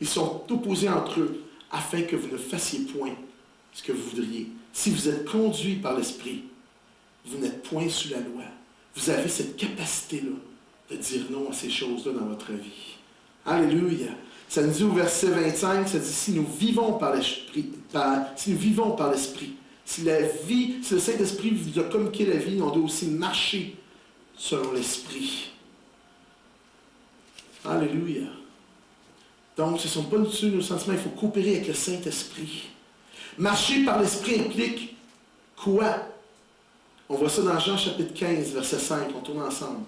Ils sont opposés entre eux, afin que vous ne fassiez point ce que vous voudriez. Si vous êtes conduit par l'Esprit, vous n'êtes point sous la loi. Vous avez cette capacité-là de dire non à ces choses-là dans votre vie. Alléluia. Ça nous dit au verset 25, ça dit, si nous vivons par l'Esprit, si le Saint-Esprit vous a communiqué la vie, on doit aussi marcher selon l'Esprit. Alléluia. Donc, ce ne sont pas nos sentiments, il faut coopérer avec le Saint-Esprit. Marcher par l'Esprit implique quoi? On voit ça dans Jean chapitre 15, verset 5, on tourne ensemble.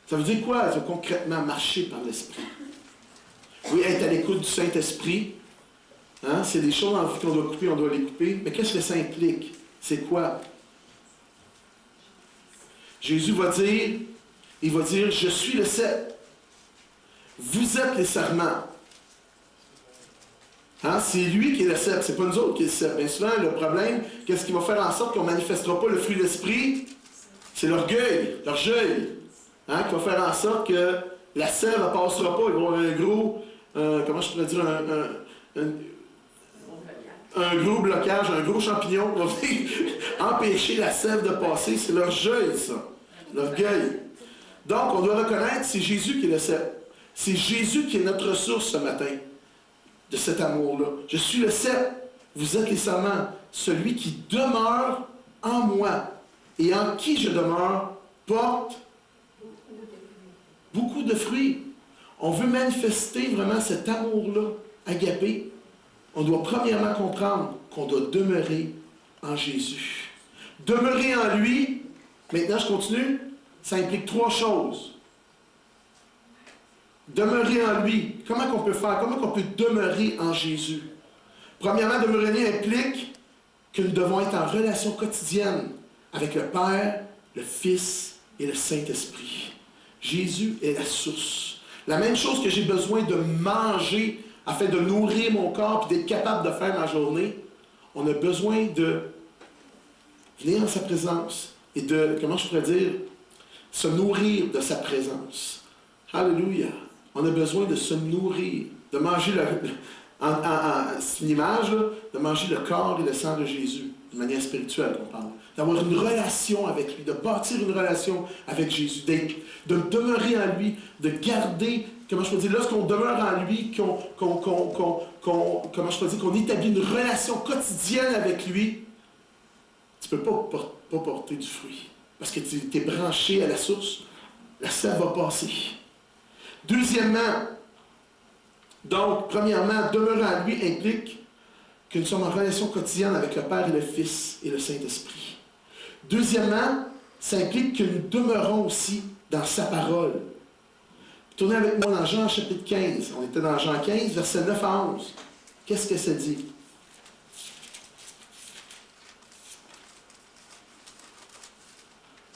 Ça veut dire quoi, concrètement, marcher par l'Esprit? Oui, être à l'écoute du Saint-Esprit. Hein? C'est des choses dans la vie qu'on doit couper, on doit les couper. Mais qu'est-ce que ça implique? C'est quoi? Jésus va dire, je suis le cep. Vous êtes les serments. Hein? C'est lui qui est le cep, c'est pas nous autres qui est le cep. Bien souvent, le problème, qu'est-ce qui va faire en sorte qu'on ne manifestera pas le fruit de l'Esprit? C'est l'orgueil. Hein? Qui va faire en sorte que la sève ne passera pas. Il va y avoir un gros, comment je pourrais dire, un gros blocage, un gros champignon qui va venir empêcher la sève de passer. C'est l'orgueil, ça. L'orgueil. Donc, on doit reconnaître, c'est Jésus qui est le cep. C'est Jésus qui est notre ressource ce matin, de cet amour-là. Je suis le cep, vous êtes les serments. Celui qui demeure en moi et en qui je demeure porte beaucoup de fruits. On veut manifester vraiment cet amour-là, agapé. On doit premièrement comprendre qu'on doit demeurer en Jésus. Demeurer en lui, maintenant je continue, ça implique 3 choses. Demeurer en lui. Comment qu'on peut faire? Comment qu'on peut demeurer en Jésus? Premièrement, demeurer en lui implique que nous devons être en relation quotidienne avec le Père, le Fils et le Saint-Esprit. Jésus est la source. La même chose que j'ai besoin de manger afin de nourrir mon corps et d'être capable de faire ma journée, on a besoin de venir en sa présence et de, comment je pourrais dire, se nourrir de sa présence. Alléluia. On a besoin de se nourrir, de manger c'est une image, là, de manger le corps et le sang de Jésus, de manière spirituelle qu'on parle. D'avoir une relation avec lui, de bâtir une relation avec Jésus, de demeurer en lui, de garder, comment je peux dire, lorsqu'on demeure en lui, comment je peux dire, qu'on établit une relation quotidienne avec lui, tu ne peux pas porter du fruit. Parce que tu es branché à la source, la sève va passer. Deuxièmement, donc, premièrement, demeurer en lui implique que nous sommes en relation quotidienne avec le Père et le Fils et le Saint-Esprit. Deuxièmement, ça implique que nous demeurons aussi dans sa parole. Tournez avec moi dans Jean chapitre 15. On était dans Jean 15, versets 9 à 11. Qu'est-ce que ça dit?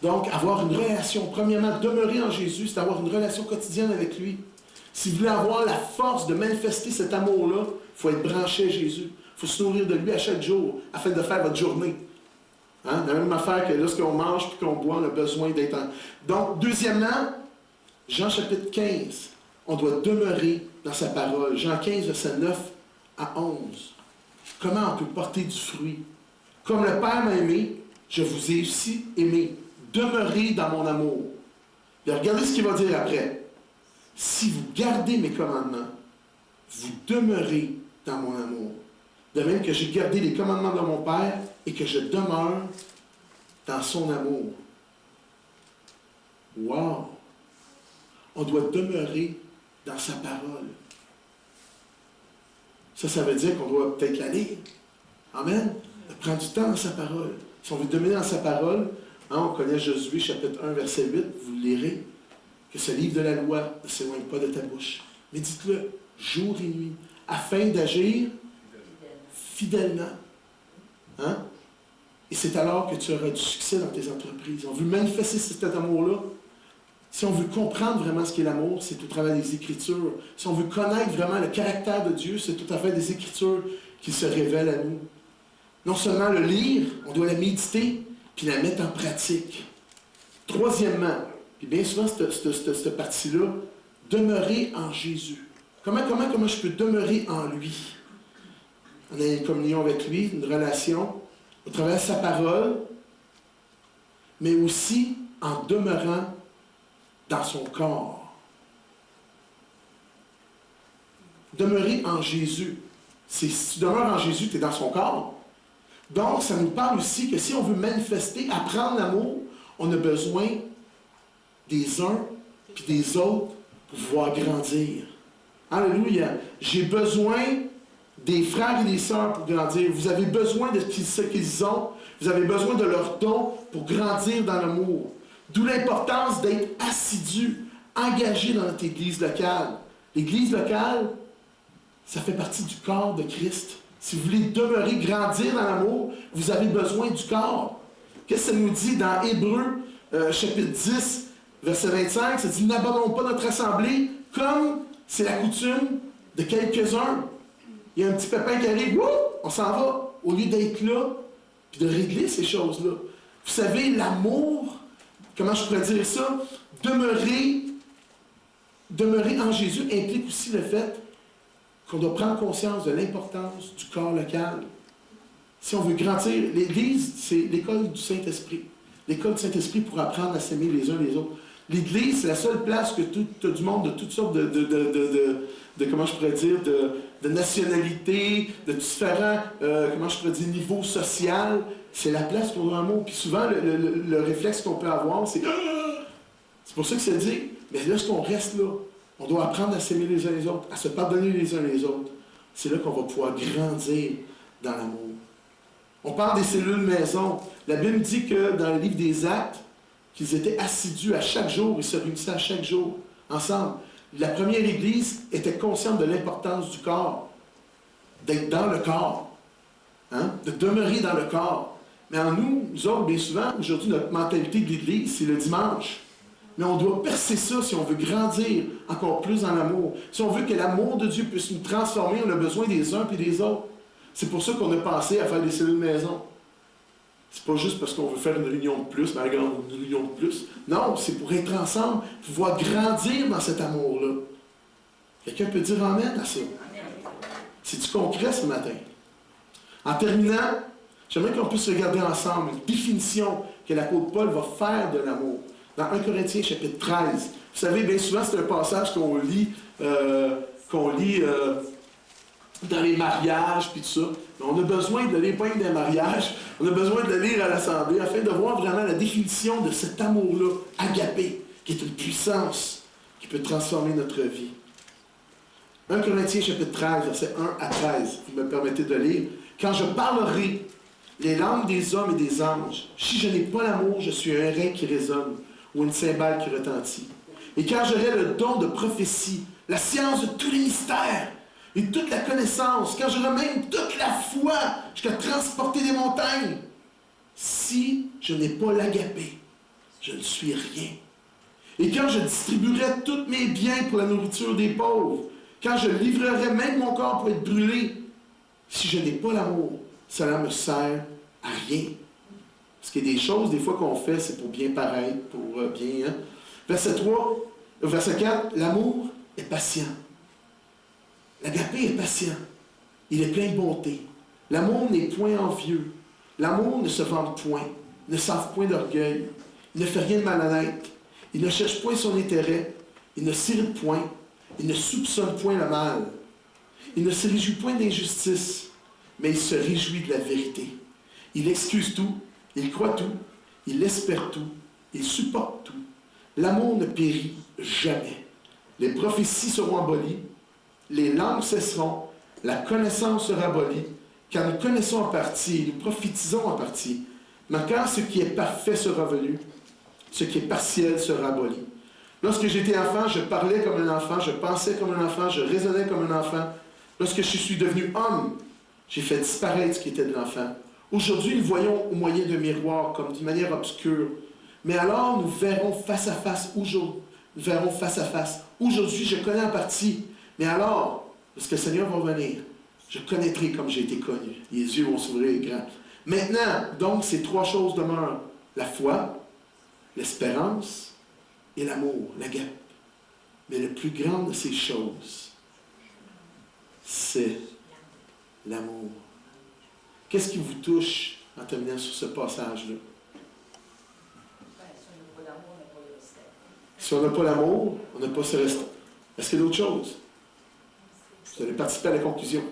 Donc, avoir une relation, premièrement, demeurer en Jésus, c'est avoir une relation quotidienne avec lui. Si vous voulez avoir la force de manifester cet amour-là, il faut être branché à Jésus. Il faut se nourrir de lui à chaque jour, afin de faire votre journée. Hein? La même affaire que lorsqu'on mange et qu'on boit, on a besoin d'être en... Donc, deuxièmement, Jean chapitre 15, on doit demeurer dans sa parole. Jean 15, verset 9 à 11. Comment on peut porter du fruit? Comme le Père m'a aimé, je vous ai aussi aimé. Demeurez dans mon amour. Et regardez ce qu'il va dire après. Si vous gardez mes commandements, vous demeurez dans mon amour. De même que j'ai gardé les commandements de mon Père et que je demeure dans son amour. Wow! On doit demeurer dans sa parole. Ça veut dire qu'on doit peut-être la lire. Amen? De prendre du temps dans sa parole. Si on veut demeurer dans sa parole, hein, on connaît Josué, chapitre 1, verset 8, vous le lirez, que ce livre de la loi ne s'éloigne pas de ta bouche. Mais dites-le jour et nuit, afin d'agir fidèlement. Hein? Et c'est alors que tu auras du succès dans tes entreprises. On veut manifester cet amour-là. Si on veut comprendre vraiment ce qu'est l'amour, c'est au travers des Écritures. Si on veut connaître vraiment le caractère de Dieu, c'est au travers des Écritures qu'il se révèle à nous. Non seulement le lire, on doit la méditer, puis la mettre en pratique. Troisièmement, puis bien souvent, cette partie-là, demeurer en Jésus. Comment je peux demeurer en lui? On a une communion avec lui, une relation, au travers de sa parole, mais aussi en demeurant dans son corps. Demeurer en Jésus. Si tu demeures en Jésus, tu es dans son corps. Donc, ça nous parle aussi que si on veut manifester, apprendre l'amour, on a besoin des uns puis des autres pour pouvoir grandir. Alléluia. J'ai besoin des frères et des sœurs pour grandir. Vous avez besoin de ce qu'ils ont. Vous avez besoin de leurs dons pour grandir dans l'amour. D'où l'importance d'être assidu, engagé dans notre Église locale. L'Église locale, ça fait partie du corps de Christ. Si vous voulez demeurer, grandir dans l'amour, vous avez besoin du corps. Qu'est-ce que ça nous dit dans Hébreux, chapitre 10, verset 25? Ça dit, n'abandonnons pas notre assemblée comme c'est la coutume de quelques-uns. Il y a un petit pépin qui arrive, on s'en va. Au lieu d'être là, puis de régler ces choses-là. Vous savez, l'amour, comment je pourrais dire ça? Demeurer en Jésus implique aussi le fait qu'on doit prendre conscience de l'importance du corps local. Si on veut grandir, l'Église, c'est l'école du Saint-Esprit. L'école du Saint-Esprit pour apprendre à s'aimer les uns les autres. L'Église, c'est la seule place que tout du monde de toutes sortes comment je pourrais dire, de nationalités, de différents, comment je pourrais dire, niveaux sociaux. C'est la place pour l'amour. Puis souvent, le réflexe qu'on peut avoir, c'est c'est pour ça que c'est dit, mais lorsqu'on reste là, on doit apprendre à s'aimer les uns les autres, à se pardonner les uns les autres. C'est là qu'on va pouvoir grandir dans l'amour. On parle des cellules maison. La Bible dit que dans le livre des Actes, qu'ils étaient assidus à chaque jour, ils se réunissaient à chaque jour, ensemble. La première Église était consciente de l'importance du corps, d'être dans le corps, de demeurer dans le corps. Mais en nous autres, bien souvent, aujourd'hui, notre mentalité de l'Église, c'est le dimanche. Mais on doit percer ça si on veut grandir encore plus dans l'amour. Si on veut que l'amour de Dieu puisse nous transformer, on a besoin des uns et des autres. C'est pour ça qu'on a pensé à faire des cellules maison. C'est pas juste parce qu'on veut faire une réunion de plus, mais regarde, une réunion de plus. Non, c'est pour être ensemble, pouvoir grandir dans cet amour-là. Quelqu'un peut dire amen à ça? C'est du concret ce matin. En terminant, j'aimerais qu'on puisse regarder ensemble une définition que l'apôtre Paul va faire de l'amour. Dans 1 Corinthiens, chapitre 13. Vous savez, bien souvent, c'est un passage qu'on lit dans les mariages, puis tout ça. Mais on a besoin de lire pas des mariages, on a besoin de le lire à l'Assemblée, afin de voir vraiment la définition de cet amour-là, agapé, qui est une puissance qui peut transformer notre vie. 1 Corinthiens, chapitre 13, versets 1 à 13. Vous me permettez de lire. « Quand je parlerai les langues des hommes et des anges, si je n'ai pas l'amour, je suis un rein qui résonne, ou une cymbale qui retentit. Et quand j'aurai le don de prophétie, la science de tous les mystères, et toute la connaissance, quand j'aurai même toute la foi jusqu'à transporter des montagnes, si je n'ai pas l'agapé, je ne suis rien. Et quand je distribuerai tous mes biens pour la nourriture des pauvres, quand je livrerai même mon corps pour être brûlé, si je n'ai pas l'amour, cela me sert à rien. Parce qu'il y a des choses, des fois, qu'on fait, c'est pour bien paraître, pour bien... Verset 4, l'amour est patient. L'agapé est patient. Il est plein de bonté. L'amour n'est point envieux. L'amour ne se vante point, ne s'enfle point d'orgueil. Il ne fait rien de malhonnête. Il ne cherche point son intérêt. Il ne s'irrite point. Il ne soupçonne point le mal. Il ne se réjouit point d'injustice, mais il se réjouit de la vérité. Il excuse tout. Il croit tout, il espère tout, il supporte tout. L'amour ne périt jamais. Les prophéties seront abolies, les langues cesseront, la connaissance sera abolie, car nous connaissons en partie et nous prophétisons en partie. Mais quand ce qui est parfait sera venu, ce qui est partiel sera aboli. Lorsque j'étais enfant, je parlais comme un enfant, je pensais comme un enfant, je raisonnais comme un enfant. Lorsque je suis devenu homme, j'ai fait disparaître ce qui était de l'enfant. Aujourd'hui, nous voyons au moyen d'un miroir, comme d'une manière obscure. Mais alors, nous verrons face à face aujourd'hui. Nous verrons face à face. Aujourd'hui, je connais en partie. Mais alors, lorsque le Seigneur va venir, je connaîtrai comme j'ai été connu. Les yeux vont s'ouvrir grands. Maintenant, donc, ces trois choses demeurent. La foi, l'espérance et l'amour, l'agape. Mais le plus grand de ces choses, c'est l'amour. Qu'est-ce qui vous touche en terminant sur ce passage-là? Si on n'a pas l'amour, on n'a pas ce respect. Est-ce qu'il y a d'autres choses? Vous allez participer à la conclusion.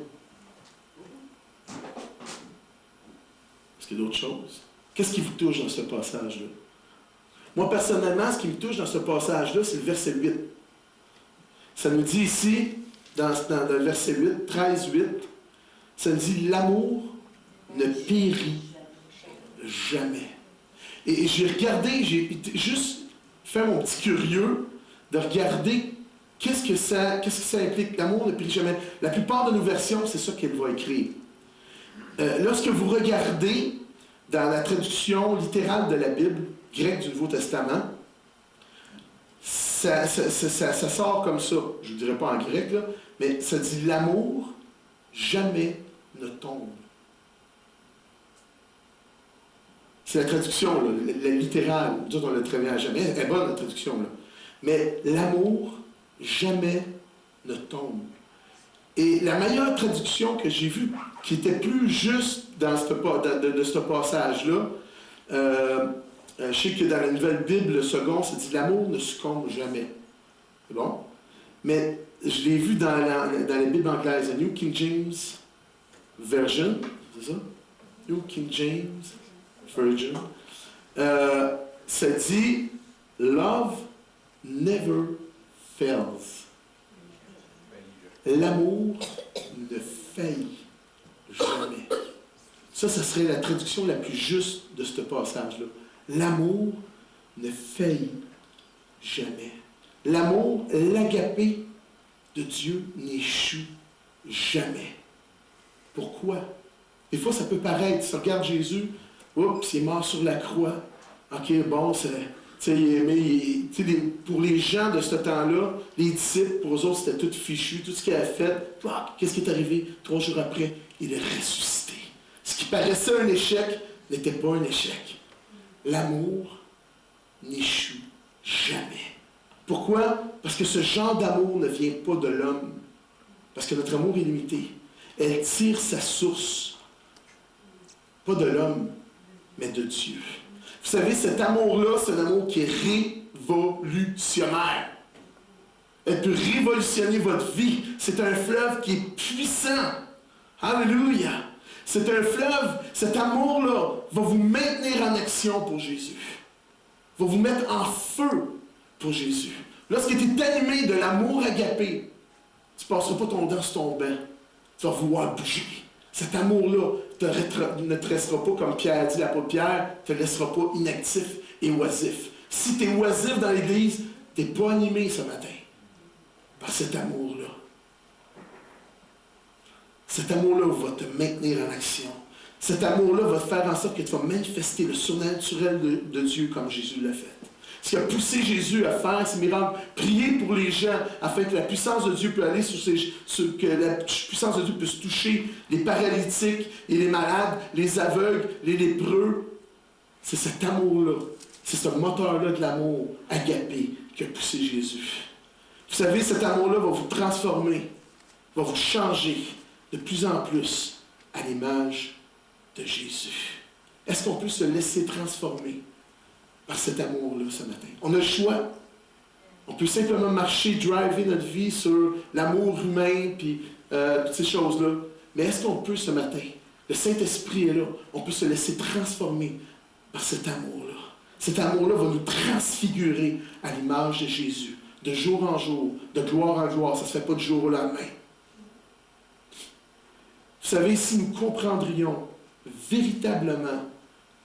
Est-ce qu'il y a d'autres choses? Qu'est-ce qui vous touche dans ce passage-là? Moi, personnellement, ce qui me touche dans ce passage-là, c'est le verset 8. Ça nous dit ici, dans le verset 8, 13-8, ça nous dit « L'amour ne périt jamais. » Et j'ai regardé, j'ai juste fait mon petit curieux de regarder qu'est-ce que ça implique. L'amour ne périt jamais. La plupart de nos versions, c'est ça qu'elle va écrire. Lorsque vous regardez dans la traduction littérale de la Bible, grecque du Nouveau Testament, ça sort comme ça. Je ne dirais pas en grec, là, mais ça dit « L'amour jamais ne tombe ». C'est la traduction, là, la littérale. Nous autres, on l'a très bien à jamais. Elle est bonne, la traduction, là. Mais l'amour jamais ne tombe. Et la meilleure traduction que j'ai vue, qui était plus juste dans ce passage-là, je sais que dans la Nouvelle Bible, le second, ça dit « L'amour ne succombe jamais ». C'est bon? Mais je l'ai vu dans la Bible anglaise, la New King James Version, c'est ça? New King James Version. Ça dit « Love never fails ». L'amour ne faillit jamais. Ça serait la traduction la plus juste de ce passage-là. L'amour ne faillit jamais. L'amour, l'agapé de Dieu n'échoue jamais. Pourquoi? Des fois, ça peut paraître, si on regarde Jésus, oups, il est mort sur la croix. OK, bon, pour les gens de ce temps-là, les disciples, pour eux autres, c'était tout fichu, tout ce qu'il a fait. Qu'est-ce qui est arrivé? 3 jours après, il est ressuscité. Ce qui paraissait un échec n'était pas un échec. L'amour n'échoue jamais. Pourquoi? Parce que ce genre d'amour ne vient pas de l'homme. Parce que notre amour est limité. Elle tire sa source, pas de l'homme, mais de Dieu. Vous savez, cet amour-là, c'est un amour qui est révolutionnaire. Elle peut révolutionner votre vie. C'est un fleuve qui est puissant. Alléluia! C'est un fleuve, cet amour-là va vous maintenir en action pour Jésus. Va vous mettre en feu pour Jésus. Lorsque tu es animé de l'amour agapé, tu ne passeras pas ton temps sur ton banc. Tu vas vouloir bouger. Cet amour-là ne te restera pas, comme Pierre a dit, l'apôtre Pierre, ne te laissera pas inactif et oisif. Si tu es oisif dans l'Église, tu n'es pas animé ce matin par cet amour-là. Cet amour-là va te maintenir en action. Cet amour-là va te faire en sorte que tu vas manifester le surnaturel de Dieu comme Jésus l'a fait. Ce qui a poussé Jésus à faire ces miracles, prier pour les gens afin que la puissance de Dieu puisse aller que la puissance de Dieu puisse toucher les paralytiques et les malades, les aveugles, les lépreux. C'est cet amour-là, c'est ce moteur-là de l'amour agapé qui a poussé Jésus. Vous savez, cet amour-là va vous transformer, va vous changer de plus en plus à l'image de Jésus. Est-ce qu'on peut se laisser transformer par cet amour-là ce matin? On a le choix. On peut simplement marcher, driver notre vie sur l'amour humain, puis toutes ces choses-là. Mais est-ce qu'on peut ce matin? Le Saint-Esprit est là. On peut se laisser transformer par cet amour-là. Cet amour-là va nous transfigurer à l'image de Jésus, de jour en jour, de gloire en gloire. Ça ne se fait pas du jour au lendemain. Vous savez, si nous comprendrions véritablement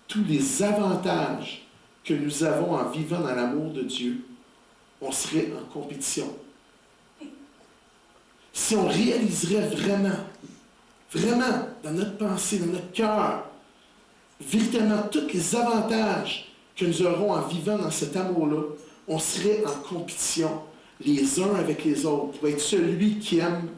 tous les avantages que nous avons en vivant dans l'amour de Dieu, on serait en compétition. Si on réaliserait vraiment, dans notre pensée, dans notre cœur, véritablement tous les avantages que nous aurons en vivant dans cet amour-là, on serait en compétition les uns avec les autres pour être celui qui aime